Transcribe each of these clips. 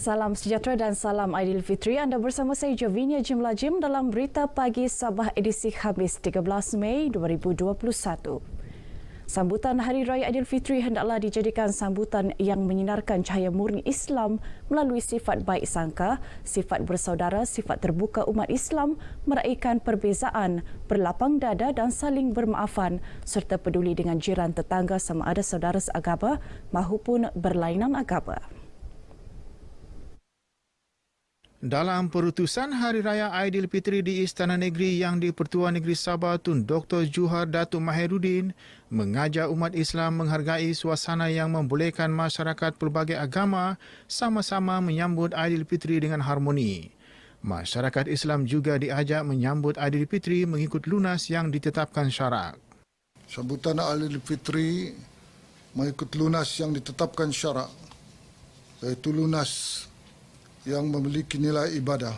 Salam sejahtera dan salam Aidilfitri. Anda bersama saya Javinia Jimlajim dalam Berita Pagi Sabah edisi Khamis 13 Mei 2021. Sambutan Hari Raya Aidilfitri hendaklah dijadikan sambutan yang menyinarkan cahaya murni Islam melalui sifat baik sangka, sifat bersaudara, sifat terbuka umat Islam, meraihkan perbezaan, berlapang dada dan saling bermaafan serta peduli dengan jiran tetangga sama ada saudara seagama mahupun berlainan agama. Dalam perutusan Hari Raya Aidilfitri di Istana Negeri yang di-Pertuan Negeri Sabah Tun Dr. Juhar Datuk Mahiruddin mengajak umat Islam menghargai suasana yang membolehkan masyarakat pelbagai agama sama-sama menyambut Aidilfitri dengan harmoni. Masyarakat Islam juga diajak menyambut Aidilfitri mengikut lunas yang ditetapkan syarak. Sambutan Aidilfitri mengikut lunas yang ditetapkan syarak, iaitu lunas yang memiliki nilai ibadah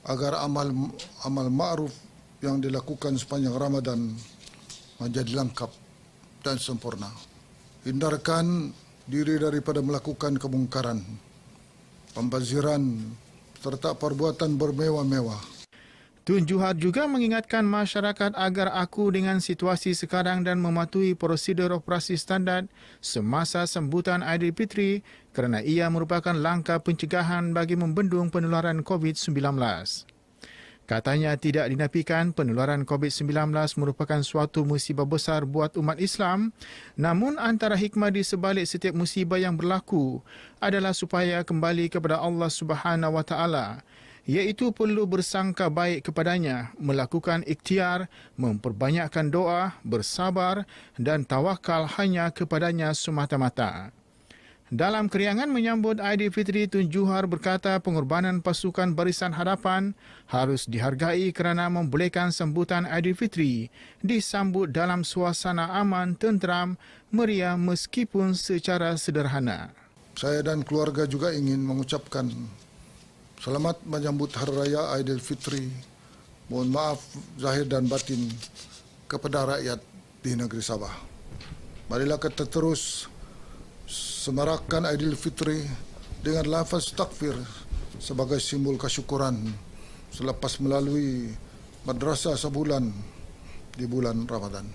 agar amal ma'ruf yang dilakukan sepanjang Ramadan menjadi lengkap dan sempurna. Hindarkan diri daripada melakukan kemungkaran, pembaziran serta perbuatan bermewah-mewah. Tun Juhar juga mengingatkan masyarakat agar aku dengan situasi sekarang dan mematuhi prosedur operasi standard semasa sambutan Aidilfitri kerana ia merupakan langkah pencegahan bagi membendung penularan COVID-19. Katanya tidak dinafikan penularan COVID-19 merupakan suatu musibah besar buat umat Islam, namun antara hikmah di sebalik setiap musibah yang berlaku adalah supaya kembali kepada Allah Subhanahu Wa Taala, iaitu perlu bersangka baik kepadanya, melakukan ikhtiar, memperbanyakkan doa, bersabar dan tawakal hanya kepadanya semata-mata. Dalam keriangan menyambut Aidilfitri, Tun Juhar berkata pengorbanan pasukan Barisan Hadapan harus dihargai kerana membolehkan sambutan Aidilfitri disambut dalam suasana aman, tenteram, meriah meskipun secara sederhana. Saya dan keluarga juga ingin mengucapkan selamat menyambut Hari Raya Aidilfitri. Mohon maaf zahir dan batin kepada rakyat di negeri Sabah. Marilah kita terus semarakkan Aidilfitri dengan lafaz takbir sebagai simbol kesyukuran selepas melalui madrasah sebulan di bulan Ramadan.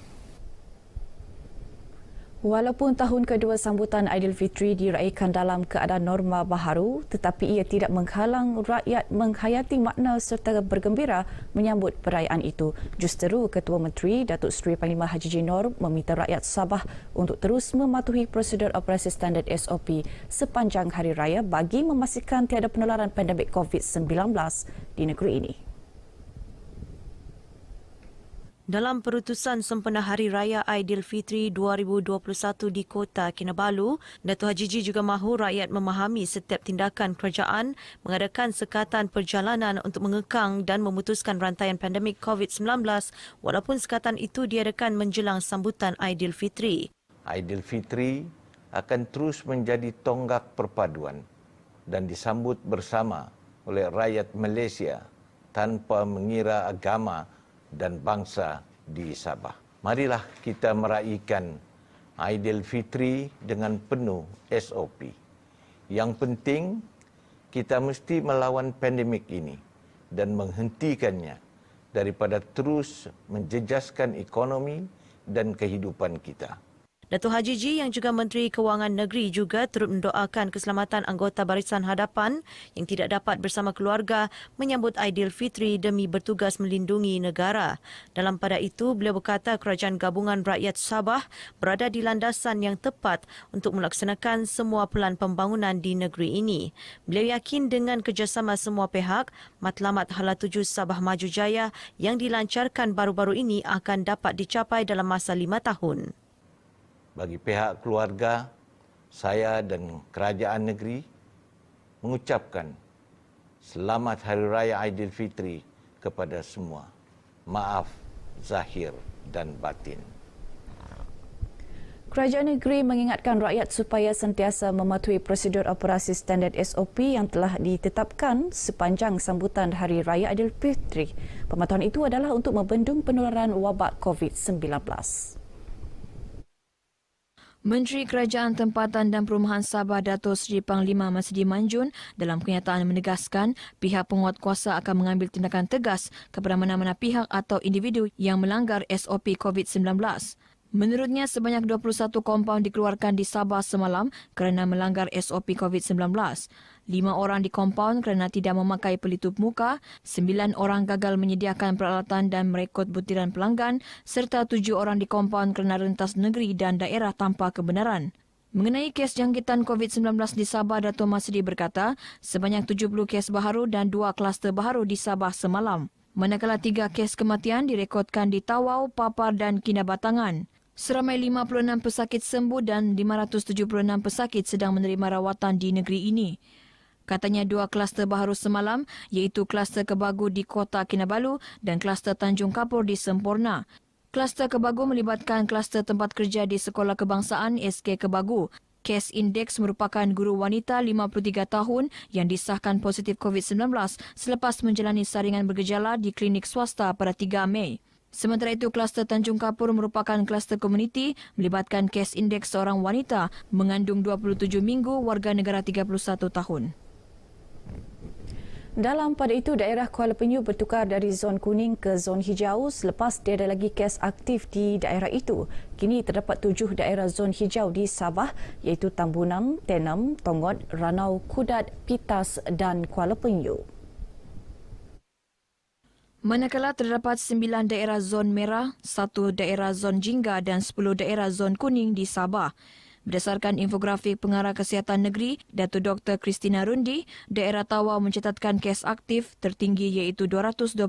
Walaupun tahun kedua sambutan Aidilfitri diraihkan dalam keadaan norma baharu, tetapi ia tidak menghalang rakyat menghayati makna serta bergembira menyambut perayaan itu. Justeru Ketua Menteri Datuk Seri Panglima Haji Jinor meminta rakyat Sabah untuk terus mematuhi prosedur operasi standard SOP sepanjang Hari Raya bagi memastikan tiada penularan pandemik COVID-19 di negeri ini. Dalam perutusan sempena Hari Raya Aidilfitri 2021 di Kota Kinabalu, Datuk Haji Ji juga mahu rakyat memahami setiap tindakan kerajaan mengadakan sekatan perjalanan untuk mengekang dan memutuskan rantaian pandemik COVID-19 walaupun sekatan itu diadakan menjelang sambutan Aidilfitri. Aidilfitri akan terus menjadi tonggak perpaduan dan disambut bersama oleh rakyat Malaysia tanpa mengira agama dan bangsa di Sabah. Marilah kita meraihkan Aidilfitri dengan penuh SOP. Yang penting, kita mesti melawan pandemik ini dan menghentikannya daripada terus menjejaskan ekonomi dan kehidupan kita. Datuk Haji Ji yang juga Menteri Kewangan Negeri juga turut mendoakan keselamatan anggota Barisan Hadapan yang tidak dapat bersama keluarga menyambut Aidilfitri demi bertugas melindungi negara. Dalam pada itu, beliau berkata Kerajaan Gabungan Rakyat Sabah berada di landasan yang tepat untuk melaksanakan semua pelan pembangunan di negeri ini. Beliau yakin dengan kerjasama semua pihak, matlamat Hala Tuju Sabah Maju Jaya yang dilancarkan baru-baru ini akan dapat dicapai dalam masa 5 tahun. Bagi pihak keluarga, saya dan kerajaan negeri mengucapkan selamat Hari Raya Aidilfitri kepada semua. Maaf zahir dan batin. Kerajaan negeri mengingatkan rakyat supaya sentiasa mematuhi prosedur operasi standard SOP yang telah ditetapkan sepanjang sambutan Hari Raya Aidilfitri. Pematuhan itu adalah untuk membendung penularan wabak COVID-19. Menteri Kerajaan Tempatan dan Perumahan Sabah Dato' Seri Panglima Masdi Manjun dalam kenyataan menegaskan pihak penguatkuasa akan mengambil tindakan tegas kepada mana-mana pihak atau individu yang melanggar SOP COVID-19. Menurutnya, sebanyak 21 kompaun dikeluarkan di Sabah semalam kerana melanggar SOP COVID-19. 5 orang di kompaun kerana tidak memakai pelitup muka, 9 orang gagal menyediakan peralatan dan merekod butiran pelanggan, serta 7 orang di kompaun kerana rentas negeri dan daerah tanpa kebenaran. Mengenai kes jangkitan COVID-19 di Sabah, Dato' Masdi berkata, sebanyak 70 kes baharu dan 2 kluster baharu di Sabah semalam. Manakala 3 kes kematian direkodkan di Tawau, Papar dan Kinabatangan. Seramai 56 pesakit sembuh dan 576 pesakit sedang menerima rawatan di negeri ini. Katanya 2 kluster baharu semalam iaitu kluster Kebagu di Kota Kinabalu dan kluster Tanjung Kapur di Semporna. Kluster Kebagu melibatkan kluster tempat kerja di Sekolah Kebangsaan SK Kebagu. Kes indeks merupakan guru wanita 53 tahun yang disahkan positif COVID-19 selepas menjalani saringan bergejala di klinik swasta pada 3 Mei. Sementara itu, kluster Tanjung Kapur merupakan kluster komuniti melibatkan kes indeks seorang wanita mengandung 27 minggu warga negara 31 tahun. Dalam pada itu, daerah Kuala Penyu bertukar dari zon kuning ke zon hijau selepas tiada lagi kes aktif di daerah itu. Kini terdapat 7 daerah zon hijau di Sabah iaitu Tambunan, Tenem, Tongot, Ranau, Kudat, Pitas dan Kuala Penyu. Manakala terdapat 9 daerah zon merah, 1 daerah zon jingga dan 10 daerah zon kuning di Sabah. Berdasarkan infografik Pengarah Kesihatan Negeri, Datuk Dr. Christina Rundi, daerah Tawau mencatatkan kes aktif tertinggi iaitu 222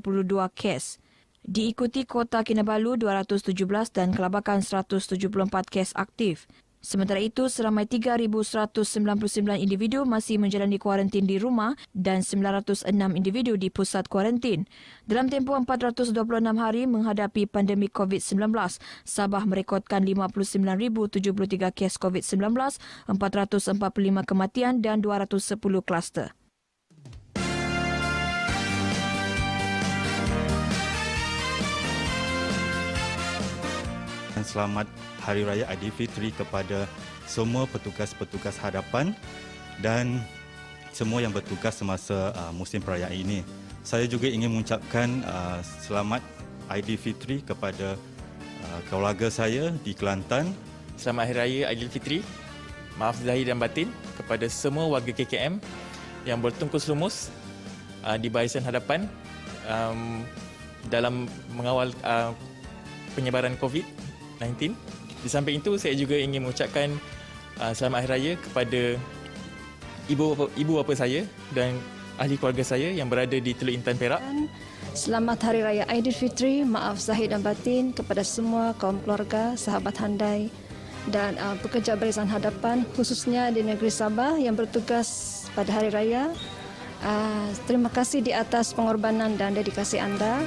kes. Diikuti Kota Kinabalu 217 dan Kelabakan 174 kes aktif. Sementara itu, seramai 3,199 individu masih menjalani kuarantin di rumah dan 906 individu di pusat kuarantin. Dalam tempoh 426 hari menghadapi pandemik COVID-19, Sabah merekodkan 59,073 kes COVID-19, 445 kematian dan 210 kluster. Selamat Hari Raya Aidilfitri kepada semua petugas-petugas hadapan dan semua yang bertugas semasa musim perayaan ini. Saya juga ingin mengucapkan selamat Aidilfitri kepada keluarga saya di Kelantan. Selamat Hari Raya Aidilfitri. Maaf zahir dan batin kepada semua warga KKM yang bertungkus lumus di barisan hadapan dalam mengawal penyebaran COVID-19. Di samping itu, saya juga ingin mengucapkan selamat Hari Raya kepada ibu bapa saya dan ahli keluarga saya yang berada di Teluk Intan, Perak. Selamat Hari Raya Aidilfitri, maaf zahir dan batin kepada semua kaum keluarga, sahabat handai dan pekerja barisan hadapan khususnya di negeri Sabah yang bertugas pada Hari Raya. Terima kasih di atas pengorbanan dan dedikasi anda.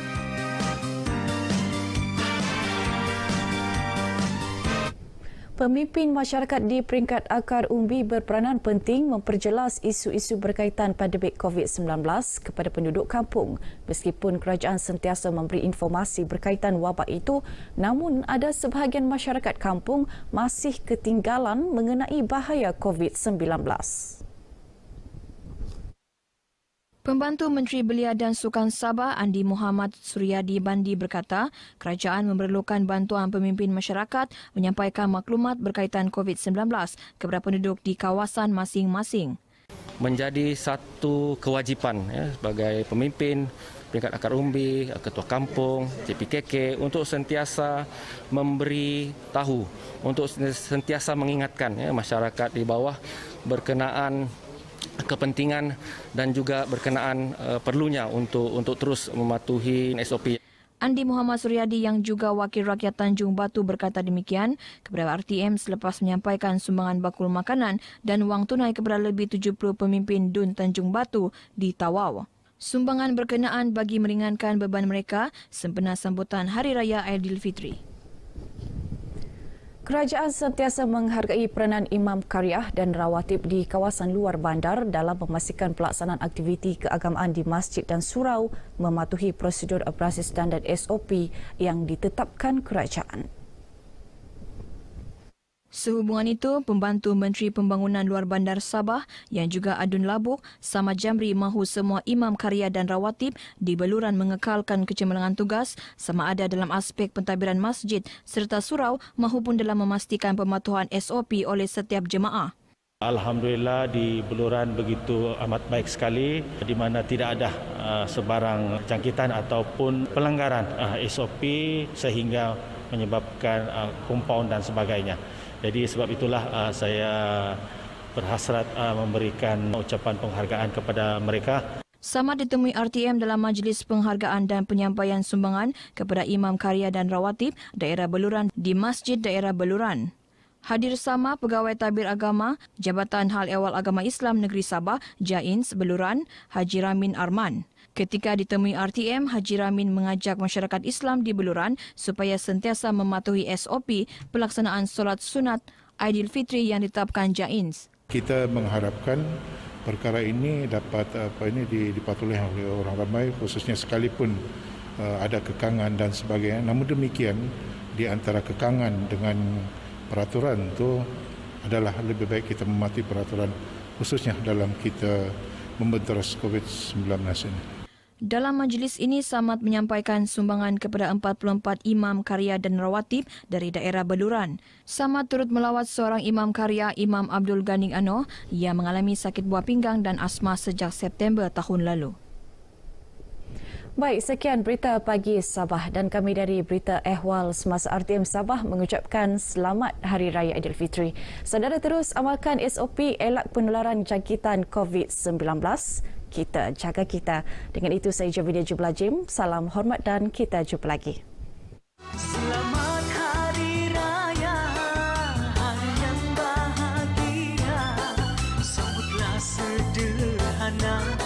Pemimpin masyarakat di peringkat akar umbi berperanan penting memperjelas isu-isu berkaitan pandemik COVID-19 kepada penduduk kampung. Meskipun kerajaan sentiasa memberi informasi berkaitan wabak itu, namun ada sebahagian masyarakat kampung masih ketinggalan mengenai bahaya COVID-19. Pembantu Menteri Belia dan Sukan Sabah Andi Muhammad Suryadi Bandi berkata, kerajaan memerlukan bantuan pemimpin masyarakat menyampaikan maklumat berkaitan COVID-19 kepada penduduk di kawasan masing-masing. Menjadi satu kewajipan sebagai pemimpin peringkat akar umbi, ketua kampung, CPKK untuk sentiasa memberi tahu, untuk sentiasa mengingatkan masyarakat di bawah berkenaan kepentingan dan juga berkenaan perlunya untuk terus mematuhi SOP. Andi Muhammad Suryadi yang juga Wakil Rakyat Tanjung Batu berkata demikian kepada RTM selepas menyampaikan sumbangan bakul makanan dan wang tunai kepada lebih 70 pemimpin DUN Tanjung Batu di Tawau. Sumbangan berkenaan bagi meringankan beban mereka sempena sambutan Hari Raya Aidilfitri. Kerajaan sentiasa menghargai peranan imam karyah dan rawatib di kawasan luar bandar dalam memastikan pelaksanaan aktiviti keagamaan di masjid dan surau mematuhi prosedur operasi standard SOP yang ditetapkan kerajaan. Sehubungan itu, Pembantu Menteri Pembangunan Luar Bandar Sabah yang juga Adun Labuk, Samad Jamri mahu semua imam karya dan rawatib di Beluran mengekalkan kecemerlangan tugas sama ada dalam aspek pentadbiran masjid serta surau mahupun dalam memastikan pematuhan SOP oleh setiap jemaah. Alhamdulillah di Beluran begitu amat baik sekali di mana tidak ada sebarang jangkitan ataupun pelanggaran SOP sehingga menyebabkan kompaun dan sebagainya. Jadi sebab itulah saya berhasrat memberikan ucapan penghargaan kepada mereka. Samad ditemui RTM dalam majlis penghargaan dan penyampaian sumbangan kepada imam karya dan rawatib daerah Beluran di Masjid Daerah Beluran. Hadir sama Pegawai Tadbir Agama Jabatan Hal Ehwal Agama Islam Negeri Sabah JAINS Beluran Haji Ramin Arman. Ketika ditemui RTM, Haji Ramin mengajak masyarakat Islam di Beluran supaya sentiasa mematuhi SOP pelaksanaan solat sunat Aidilfitri yang ditetapkan JAINS. Kita mengharapkan perkara ini dapat dipatuhi oleh orang ramai, khususnya sekalipun ada kekangan dan sebagainya. Namun demikian, di antara kekangan dengan peraturan itu adalah lebih baik kita mematuhi peraturan, khususnya dalam kita membenteras COVID-19 ini. Dalam majlis ini, Samad menyampaikan sumbangan kepada 44 imam karya dan rawatib dari daerah Beluran. Samad turut melawat seorang imam karya, Imam Abdul Ghani Anoh, yang mengalami sakit buah pinggang dan asma sejak September tahun lalu. Baik, sekian berita pagi Sabah dan kami dari Berita Ehwal Semasa RTM Sabah mengucapkan selamat Hari Raya Aidilfitri. Saudara terus amalkan SOP elak penularan jangkitan COVID-19. Kita jaga kita. Dengan itu saya Javinia Jublajim. Salam hormat dan kita jumpa lagi. Selamat Hari Raya, hari yang bahagia. Sambutlah sederhana.